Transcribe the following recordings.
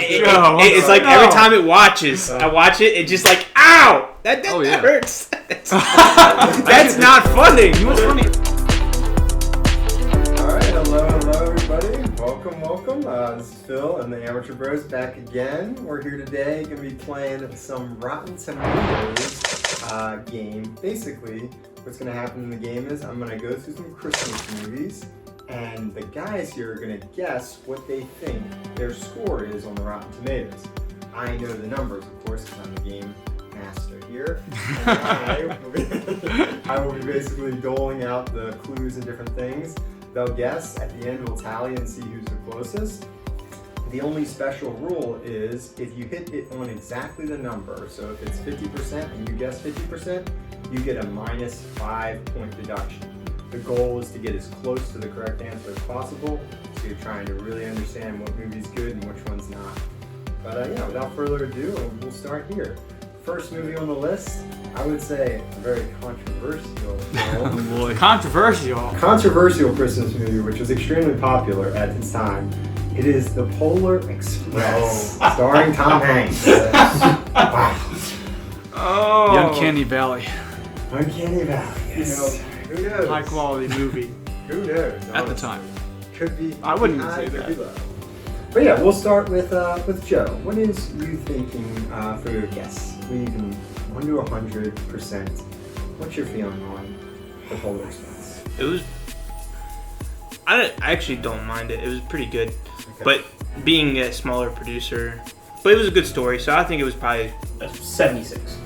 It's like every time it watches, I watch it, it's just like, ow! That hurts. That's not funny. You know what's funny? Alright, hello everybody. Welcome. This is Phil and the Amateur Bros back again. We're here today, going to be playing some Rotten Tomatoes game. Basically, what's going to happen in the game is I'm going to go through some Christmas movies, and the guys here are going to guess what they think their score is on the Rotten Tomatoes. I know the numbers, of course, because I'm the game master here. And I will be basically doling out the clues and different things. They'll guess. At the end, we'll tally and see who's the closest. The only special rule is if you hit it on exactly the number, so if it's 50% and you guess 50%, you get a minus 5-point deduction. The goal is to get as close to the correct answer as possible, so you're trying to really understand what movie's good and which one's not. But without further ado, we'll start here. First movie on the list, I would say a very controversial film. Oh boy. Controversial Christmas movie, which was extremely popular at its time. It is The Polar Express, starring Tom Hanks. Wow. Oh. The Uncanny Valley. Uncanny Valley, yes. Who knows? High quality movie. Who knows? At the time. Could be. I wouldn't high, say could that. be low. But yeah, we'll start with Joe. What is you thinking for your guess? We can 1 to 100%. What's your feeling on The Polar Express? It was. I actually don't mind it. It was pretty good. Okay. But being a smaller producer, but it was a good story, so I think it was probably a 76.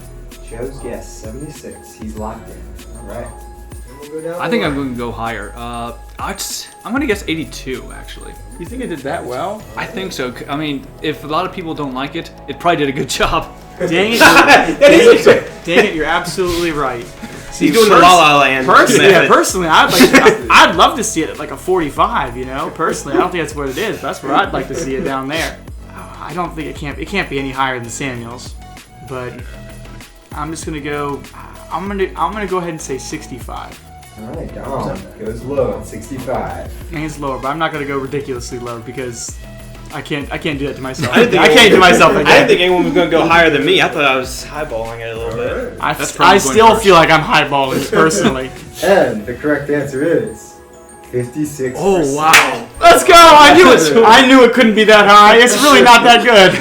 Joe's guess 76. He's locked in. All right. We'll go down I think I'm going to go higher. I'm going to guess 82, actually. You think it did that well? I think so. I mean, if a lot of people don't like it, it probably did a good job. Dang it! Dang it! You're absolutely right. He's doing the La La Land. Personally, I'd love to see it at like a 45. You know, personally, I don't think that's what it is. But that's where I'd like to see it down there. I don't think it can't be any higher than Samuel's, but I'm just gonna go. I'm gonna go ahead and say 65. All right, Dom goes low at 65. I think it's lower, but I'm not gonna go ridiculously low because I can't do that to myself. I can't do myself like I didn't think anyone was going to go higher than me. I thought I was highballing it a little bit. I still feel like I'm highballing personally. And the correct answer is 56%. Oh wow! Let's go! I knew it couldn't be that high. It's really not that good.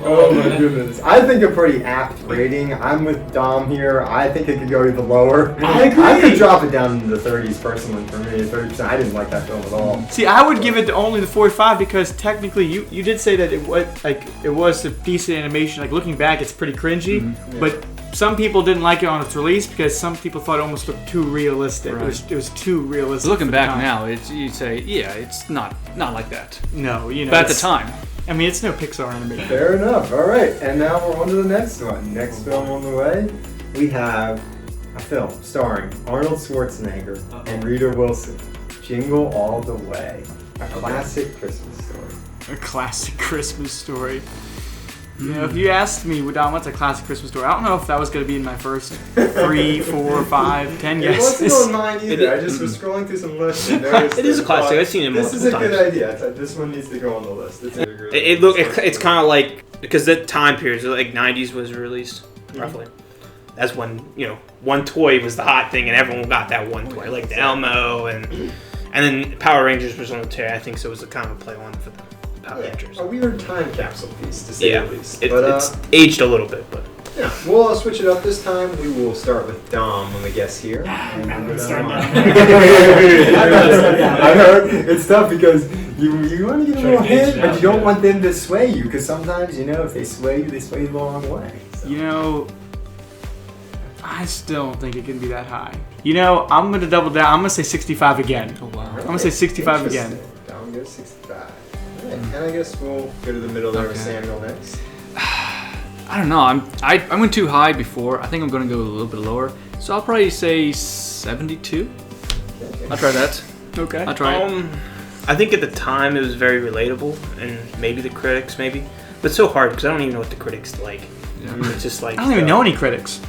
Oh my goodness. I think a pretty apt rating. I'm with Dom here. I think it could go even lower. I agree. I could drop it down into the 30s personally for me. 30%. I didn't like that film at all. See, I would give it only the 45 because technically you did say that it was a decent animation. Like looking back, it's pretty cringy. Mm-hmm. But some people didn't like it on its release because some people thought it almost looked too realistic. Right. It was too realistic. Looking for the back time. now, you'd say, yeah, it's not like that. No, you know. But at the time. I mean, it's no Pixar animation. Fair enough. All right. And now we're on to the next one. Next film on the way, we have a film starring Arnold Schwarzenegger and Rita Wilson. Jingle All the Way. A classic Christmas story. A classic Christmas story. You know, if you asked me, what's a classic Christmas story? I don't know if that was going to be in my first 3, 4, 5, 10 It wasn't guesses. on mine either. I just was scrolling through some lists and noticed It is a classic. I've seen it multiple This is a times. good idea. I thought this one needs to go on the list. It's kind of like, because the time period, so like 90s was released, roughly. That's when, one toy was the hot thing and everyone got that one toy, like the Elmo and then Power Rangers was on the tear, I think, so it was a kind of a play on for the Power Rangers. A weird time capsule piece, to say the least. It's aged a little bit, but... Yeah, we'll switch it up this time. We will start with Dom on the guess here. I heard it's tough because you want to get a little hint, but you don't want them to sway you because sometimes, if they sway you the wrong way. So. I still don't think it can be that high. I'm going to double down. I'm going to say 65 again. Oh, wow. I'm going to say 65 again. Dom goes 65. All right, and I guess we'll go to the middle there with Samuel next. I don't know. I went too high before. I think I'm going to go a little bit lower. So I'll probably say 72. Okay. I'll try that. Okay. I'll try it. I think at the time it was very relatable, and maybe the critics, but it's so hard because I don't even know what the critics like. Yeah. It's just like... I don't even know any critics.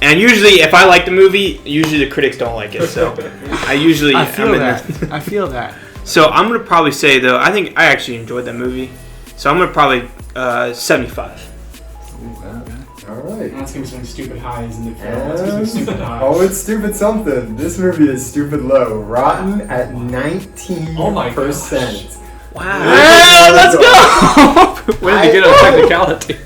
And usually, if I like the movie, usually the critics don't like it. So I feel that. I feel that. So I'm gonna probably say though, I think I actually enjoyed that movie. So I'm gonna probably 75. All right. That's gonna be some stupid highs in the film. And- That's gonna be some stupid highs. Oh, it's stupid something. This movie is stupid low. Rotten at 19%. Oh my gosh. Wow. Yeah, let's go! Way to get a technicality.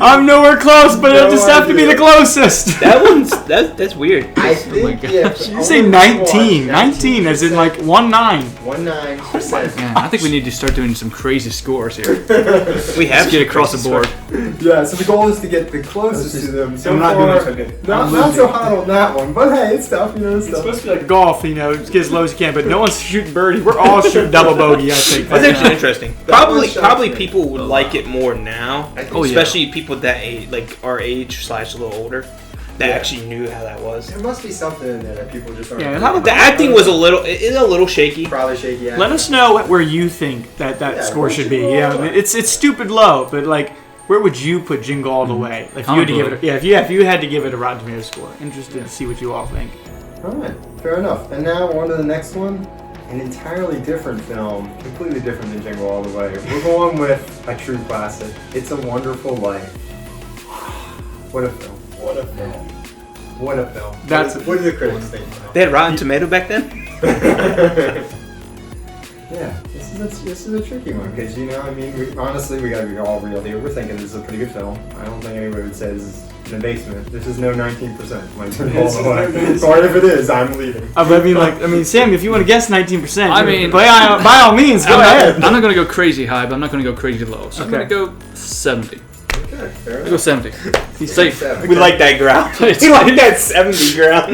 I'm nowhere close, but it'll just have to be the closest. That's weird. I Oh my think, gosh. yeah. You say 19. 19 as in like 1-9. 19%. Man, I think we need to start doing some crazy scores here. We have Let's get across the board. Yeah, so the goal is to get the closest to them. So I'm not far, doing so good. Not so hot on that one, but hey, it's tough, you know. It's It's tough. supposed to be like golf, you know, just get as low as you can, but no one's shooting birdie. We're all shooting double bogey, I think. That's actually interesting. That one shocks Probably me. people would like it more now, Oh, yeah. especially people that age, like our age / a little older, that Yeah. actually knew how that was. There must be something in there that people just aren't. Yeah, how about The acting was a little shaky. probably shaky. Let us know where you think that Yeah, score where should should be. we Yeah, all I mean, go? it's stupid low, but like, where would you put Jingle All the Way? Like, if you had to give it, if you had to give it a Rotten Tomatoes score. Interested to see what you all think. All right, fair enough. And now on to the next one. An entirely different film, completely different than Jingle All the Way. We're going with a true classic. It's a Wonderful Life. What a film! What a film! What a film! What do the critics think? They had Rotten Tomato back then. Yeah, this is a tricky one because I mean, honestly, we gotta be all real here. We're thinking this is a pretty good film. I don't think anybody would say this is an abasement. This is no 19%. Like Jingle All the Way. Or if it is, I'm leaving. I mean, Sam, if you want to guess 19%, I mean- by all means, go ahead. I'm not gonna go crazy high, but I'm not gonna go crazy low. So I'm Okay. gonna go 70. Okay, fair I'll go enough. 70. He's safe. We like that ground. It's We like that 70 ground.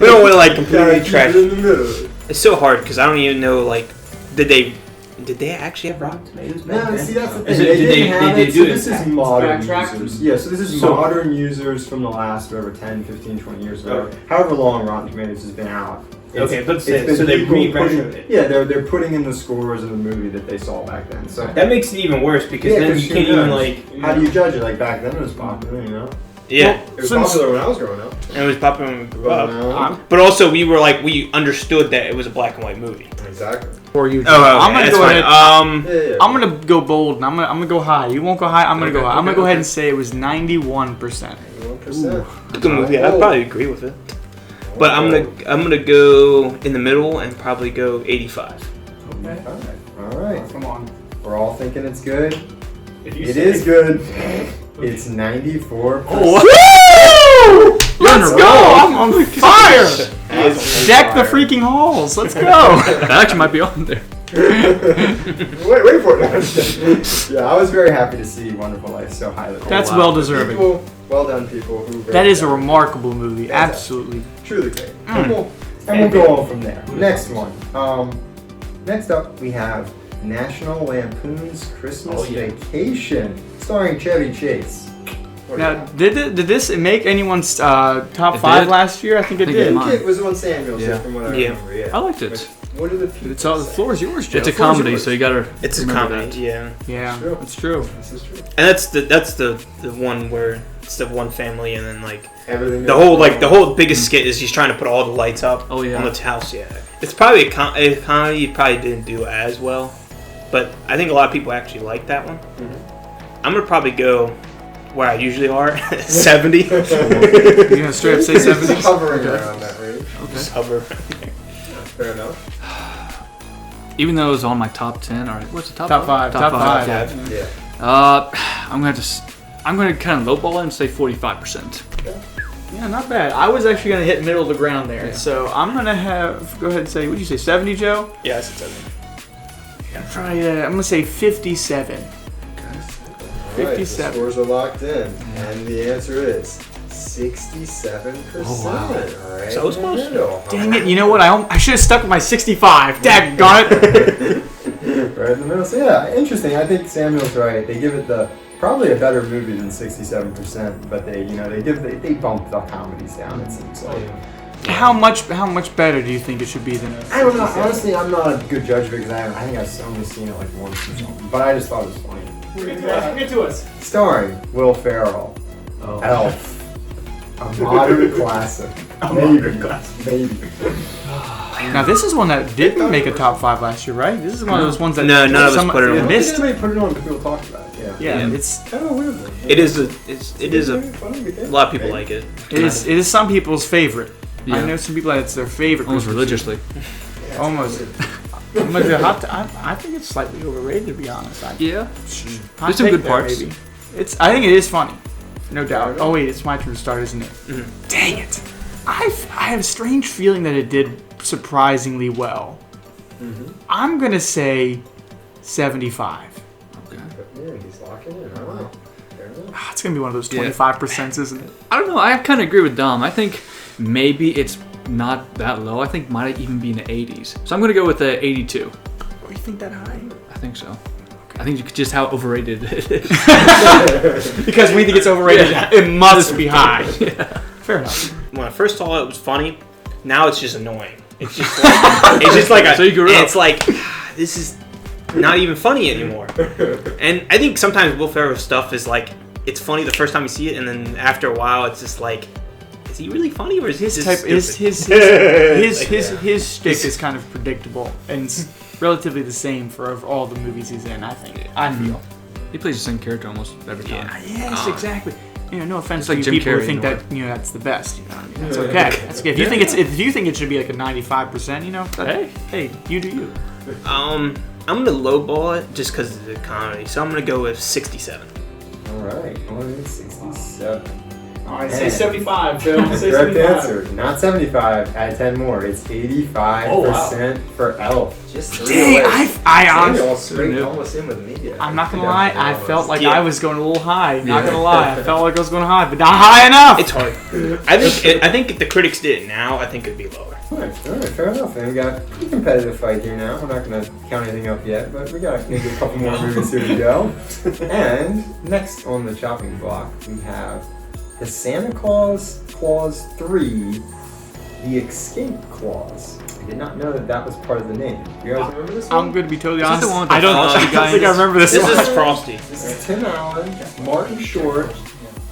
We don't want to like completely Keep trash. it in the middle. It's so hard because I don't even know like did they actually have Rotten Tomatoes back No, then? see that's the Is thing. it- They did didn't they- have they it, do so it this is back- modern backtrack? users. Yeah, so this is So- modern users from the last whatever 10, 15, 20 years ago. Okay. However long Rotten Tomatoes has been out. Okay, but it's been so they people re-retroed putting- it. Yeah, they're putting in the scores of the movie that they saw back then. So That makes it even worse because Yeah, then 'cause you who can't even knows? like. how do you judge it? Like back then it was popular, you know? Yeah, It was Since- popular when I was growing up. and it was popular when we grew up. Well, But also we understood that it was a black and white movie. exactly. For you, Oh, okay, I'm gonna that's go fine. ahead. Yeah. I'm gonna go bold, and I'm gonna go high. You won't go high. I'm gonna go Okay, high. I'm gonna okay, go ahead okay. and say it was 91%. 1%. Good movie. I'd probably agree with it. But I'm gonna go in the middle and probably go 85. All right. Come on. We're all thinking it's good. If you It say- is good. It's 94%. Woo! Let's on a go! roll. I'm on fire! That's Deck the fire. freaking halls. Let's go. That actually might be on there. wait for it. Yeah, I was very happy to see Wonderful Life so highly. That's wow. well deserving. People, well done, people who. That is a remarkable movie. Absolutely. truly great. And we'll go on from there. Next one. Next up we have National Lampoon's Christmas Oh, yeah. Vacation, starring Chevy Chase. What do you Now, got? did this make anyone's top It 5 did. last year? I think it I think I it did. might. think it was on Samuel's Yeah. from what I Yeah. remember. Yeah. I liked it. What are the people It's all the say? floor is yours, Joe. It's a The floor is comedy, yours. so you gotta. It's a remember comedy, that. yeah. Yeah, True. it's true. This is true. And that's the one where it's the one family and then like Everything. the whole biggest skit is he's trying to put all the lights up Oh, yeah. on the house. Yeah, it's probably a comedy. You probably didn't do as well, but I think a lot of people actually like that one. I'm gonna probably go where I usually are, 70. You're gonna straight up say Just 70? hovering around that range. Just hover. Fair enough. Even though it was on my top 10, all right. What's the top? Top 5. Top 5. Yeah. I'm gonna kind of lowball it and say 45%. Yeah, not bad. I was actually gonna hit middle of the ground there, Yeah. so I'm gonna go ahead and say. What'd you say? 70, Joe? Yeah, it's 70. Try. I'm gonna say 57. All right, the 57. scores are locked in, and the answer is 67%. Oh, wow. All right. So it's in the close. middle. Dang it! You know what? I should have stuck with my 65. Daggone it! Right in the middle. So yeah, interesting. I think Samuel's right. They give it probably a better movie than 67%, but they bump the comedies down. It seems like. How much better do you think it should be than a? I don't know. Honestly, I'm not a good judge because I think I've only seen it like once or something. But I just thought it was funny. Get to us. Starring Will Ferrell, Oh. Elf, A modern classic. Maybe. Now this is one that didn't make a top 5 last year, right? This is one of those ones that No, none of us put it on. missed. Somebody put it on, but people talked about it. Yeah, Yeah. it's Kind of weird. It is a lot of people like it. it is some people's favorite. I Yeah. know some people that it's their favorite. Almost Christmas religiously. tree. Almost. I'm gonna do I think it's slightly overrated, to be honest. Yeah. Hot There's some take good there, parts. maybe. I think it is funny, no doubt. Oh wait, it's my turn to start, isn't it? Dang it! I have a strange feeling that it did surprisingly well. I'm gonna say 75. Okay. Yeah, he's locking in. I don't know. Fair enough. It's gonna be one of those Yeah. 25%, isn't it? I don't know. I kind of agree with Dom. I think maybe it's not that low. I think it might even be in the 80s. So I'm going to go with the 82. Oh, you think that high? I think so. I think just how overrated it is. Because when you think it's overrated, it must be high. Fair enough. When I first saw it, it was funny. Now it's just annoying. It's just like So you grew up. it's like this is not even funny anymore. And I think sometimes Will Ferrell's stuff is like it's funny the first time you see it, and then after a while, it's just like, is he really funny or is he just stupid? His shtick is kind of predictable and it's relatively the same for all the movies he's in. I think. I feel. He plays the same character almost every time. Yes, exactly. No offense It's to like you Jim people who Carrey think in a that that's the best. That's okay. That's okay. If you think it should be like a 95%, hey, you do you. I'm gonna lowball it just because of the comedy. So I'm gonna go with 67. All right. 167. All right, say 75, Phil. Correct answer. Not 75. Add 10 more. It's 85% for Elf. Just Dang, I honestly. Samuel straight almost in with me. I'm not gonna lie, I felt like Yeah. I was going a little high. Not Yeah. gonna lie, I felt like I was going high, but not high enough. It's hard. I think if the critics did it now, I think it'd be lower. All right, fair enough. And we got a pretty competitive fight here now. We're not going to count anything up yet, but we got maybe a couple more movies here to go. And next on the chopping block, we have the Santa Claus 3, The Escape Clause. I did not know that was part of the name. You guys remember this one? I'm gonna be totally Is that honest. the one with the I don't Frosty guy think in I this? remember this This one. is Frosty. This is Tim Allen, Martin Short,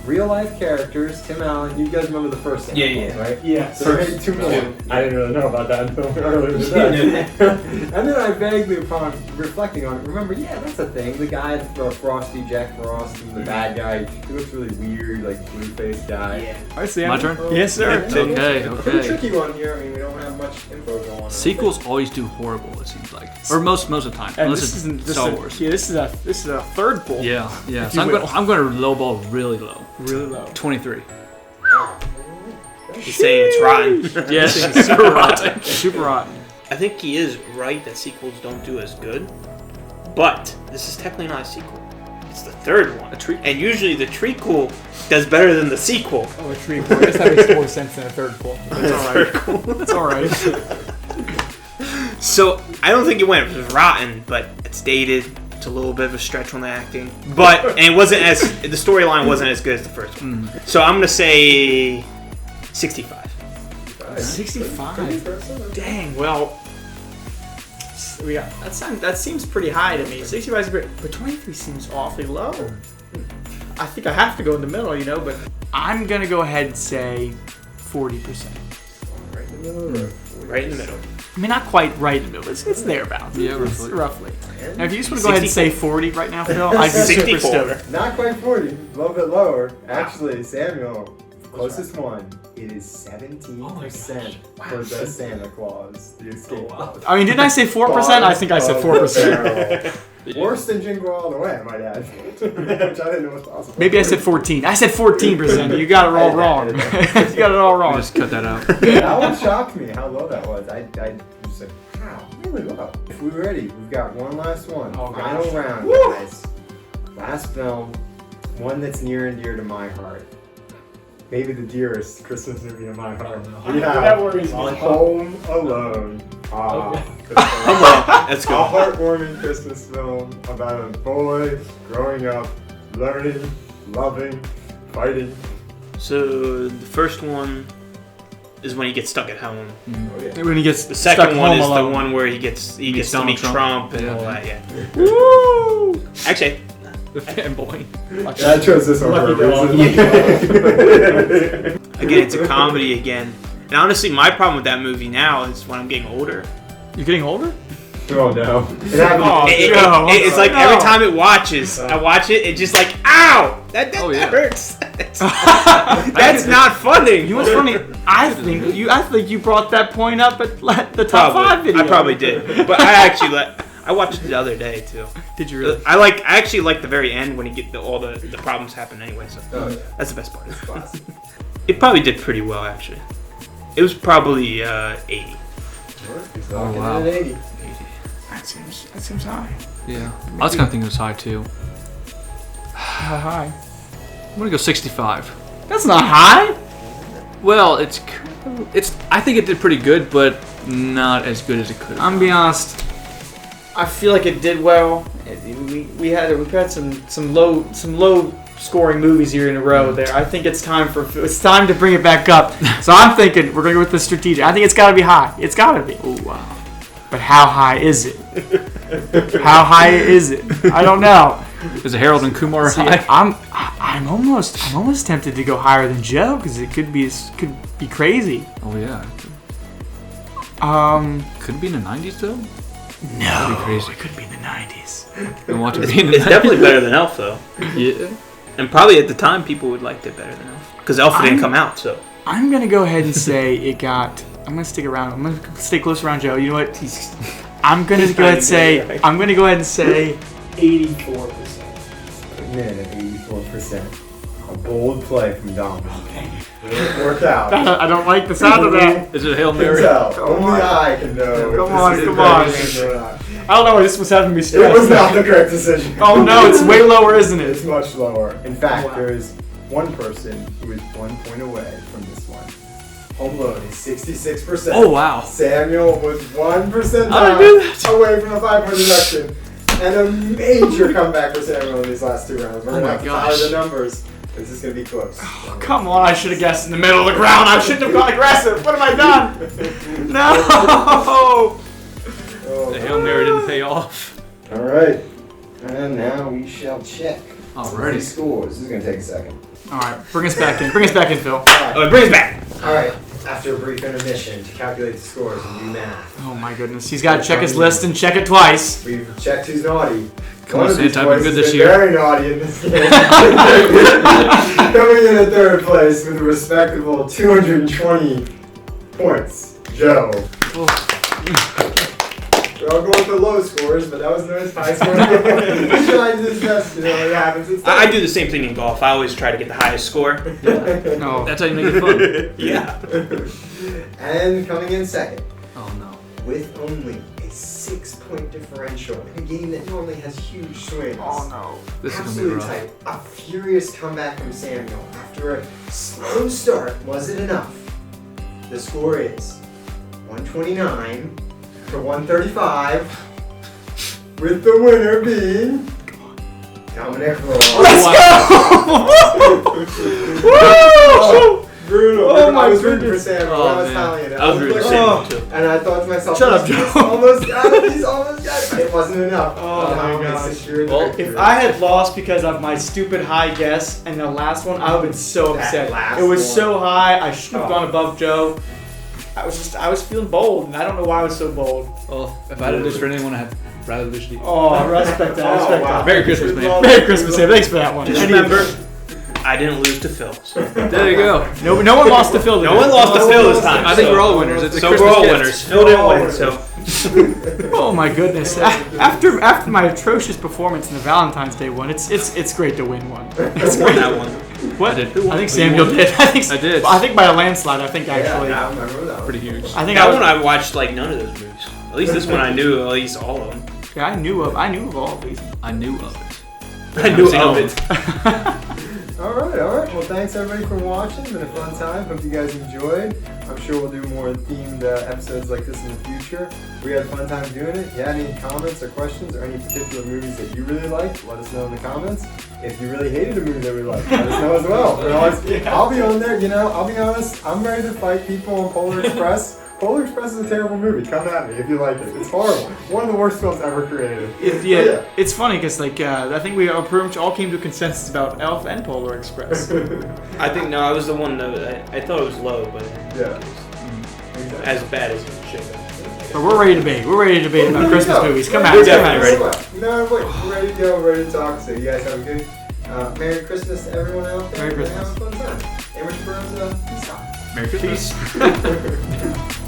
real life characters. Tim Allen, you guys remember the first Santa Claus, right? Yeah. So there are 2 more. I didn't really know about that until earlier today. And then I vaguely, upon reflecting on it, remember, yeah, that's a thing. The guy, Frosty, Jack Frost, the bad guy, he looks really weird, like blue-faced guy. I see. My turn? Yes, sir. Okay, Pretty okay. tricky one here. I mean, we don't have much info going on. Sequels always do horrible, it seems like. Or most of the time. And Unless this it's isn't just Star a, Wars. Yeah, this is a third pull. Yeah. If So you will. I'm going to lowball really low. Really low. 23. He's saying it's rotten. Yes, super rotten. Super rotten. I think he is right that sequels don't do as good, but this is technically not a sequel. It's the third one. And usually the trequel does better than the sequel. Oh, a tree pull. I guess that makes more sense than a third pull. That's alright. That's alright. So I don't think it went rotten, but it's dated. It's a little bit of a stretch on the acting, but and it wasn't as the storyline wasn't as good as the first one. So I'm gonna say 65. 65. Dang. Well, we got that seems pretty high to me. 65 is great, but 23 seems awfully low. I think I have to go in the middle, but I'm gonna go ahead and say 40%. Right in the middle. Right in the middle. I mean, not quite right in the middle. It's thereabouts. Yeah, It's roughly. Now, if you just want to go ahead and say 40 right now, Phil, I'd be super 64. stoked. Not quite 40, a little bit lower. Actually, Samuel, closest one, it is 17% for the Santa Claus, The Escape Clause. I mean, didn't I say 4%? I think I said 4%. Worse than Jingle All the Way, I might add. Which I didn't know was possible. Maybe I said 14. I said 14%. You got it all wrong. You got it all wrong. Just cut that out. That one shocked me how low that was. I just said, wow, really low. If we're ready, we've got one last one. Oh, Final gosh. round, Woo! guys. Last film, one that's near and dear to my heart. Maybe the dearest Christmas movie in my heart. We That have worries me. Home Alone. Let's A go. heartwarming Christmas film about a boy growing up, learning, loving, fighting. So the first one is when he gets stuck at home. When he gets The second stuck one home is alone. the one where he gets to Donald meet Trump. Trump and Yeah. all that. Yeah. Woo! Actually, The fanboy. Yeah, I chose this one for a reason. Again, it's a comedy again. And honestly, my problem with that movie now is when I'm getting older. You're getting older? Oh no. It happened. Oh, Joe, It's like no. every time it watches, I watch it, it's just like, ow! That hurts. That's not funny. You know what's funny? I think you brought that point up at the top 5 video. I probably did. But I watched it the other day too. Did you really? I actually like the very end when you get all the problems happen anyway. So that's the best part. Classic. It probably did pretty well actually. It was probably 80. He's Oh, locking wow. in at 80. That seems high. Yeah. I was kind of thinking it was high too. How high? I'm gonna go 65. That's not high. Well, it's. I think it did pretty good, but not as good as it could have. I'm gonna be honest. I feel like it did well. We had some low scoring movies here in a row. There, I think it's time to bring it back up. So I'm thinking we're gonna go with the strategic. I think it's got to be high. It's got to be. Oh wow. But how high is it? How high is it? I don't know. Is it Harold and Kumar See, high? I'm almost tempted to go higher than Joe because it could be crazy. Oh yeah. Could it be in the 90s though? No, That'd be crazy. it could be in the 90s. And watch it be in the It's 90s. definitely better than Elf though. Yeah. And probably at the time people would like it better than Elf because Elf didn't come out. So I'm gonna go ahead and say it got. I'm gonna stick around. I'm gonna stay close around Joe. You know what? I'm gonna go ahead and say. I'm gonna go ahead and say 84%. Putting in at 84%. A bold play from Dom. It worked out. I don't like the sound of that. Is it Hail Can Mary? tell. Come Only on. I can know. Come if on, this is come the on. correct decision or not. I don't know why this was having me It stressed. was not the correct decision. Oh no, it's way lower, isn't It's it? much lower. In fact, Wow. there is one person who is 1 point away from this one. Home Alone is 66%. Oh wow. Samuel was 1% I down knew that. away from a 5-point deduction. And a major comeback for Samuel in these last 2 rounds. We're Oh going to my have to gosh. tally the numbers. This is going to be close. Come on, I should have guessed in the middle of the ground. I shouldn't have gone aggressive. What have I done? No. Oh, The Hail Mary didn't pay off. all right. And now we shall check. Alrighty. The scores. This is going to take a second. All right, bring us back in. Bring us back in, Phil. oh, it brings it back. All right. After a brief intermission to calculate the scores and do math. Oh my goodness, he's got to check his list and check it twice. We've checked who's naughty. Come One on, of these Santa, I've been boys good has this been year. very naughty in this game. Coming in at 3rd place with a respectable 220 points. Joe. We're all going for low scores, but that was a nice high score. He's trying his best, you know, it happens. It's I do the same thing in golf. I always try to get the highest score. No. That's how you make it fun. Yeah. And coming in 2nd Oh no. with only a 6-point differential in a game that normally has huge swings. Oh no. This is gonna be Absolutely rough. tight. A furious comeback from Samuel. After a slow start, was it enough? The score is 129 to 135, with the winner being Dominic Ross. Let's go! Woo! Brutal. Oh my I was rooting for goodness. Samuel. Oh, I was man. telling you that. I was rooting for Samuel too. And I thought to myself, Shut up, he's Joe. almost got it. He's almost got it. It wasn't enough. Oh Somehow my they gosh. secured the Well, victory. If I had lost because of my stupid high guess and the last one, I would have been so That upset. last It was one. so high, I shouldn't have Oh. gone above Joe. I was feeling bold, and I don't know why I was so bold. Well, if I did this for anyone, I'd rather lose you. Oh, I respect that. I Oh, respect wow. that. Merry Christmas, man. Merry Christmas, Sam. Thanks for that one. Just remember, I didn't lose to Phil. So. There you go. No one lost to Phil. No one lost to Phil this time. I think so- we're all winners. It's a So Christmas we're all gift. winners. Phil didn't win, so. Oh my goodness! After my atrocious performance in the Valentine's Day one, it's great to win one. It's Won great. that one. What? I did. I think Samuel did. I did. I think by a landslide. I think actually. Yeah, I remember that one. Pretty huge. I think That I was, one I watched like none of those movies. At least this one I knew at least all of them. Yeah, I knew of all of these. I knew of it. I knew seen of all it. All right. Well, thanks everybody for watching. It's been a fun time. Hope you guys enjoyed. I'm sure we'll do more themed episodes like this in the future. We had a fun time doing it. If you had any comments or questions or any particular movies that you really liked, let us know in the comments. If you really hated a movie that we liked, let us know as well. We're always, I'll be on there, you know, I'll be honest, I'm ready to fight people on Polar Express, Polar Express is a terrible movie. Come at me if you like it. It's horrible. One of the worst films ever created. It's funny because like I think we pretty much all came to a consensus about Elf and Polar Express. I think I was the one that I thought it was low, but Yeah. as bad as it should have been. But we're ready to debate. We're ready to debate about Christmas movies. Come at We're us. Come at definitely us. ready. You know what? We're ready to go. We're ready to talk. So you guys have a good Merry Christmas to everyone out there. Merry Christmas. Have a fun time. Amateur Bros, peace out. Merry Christmas. Peace.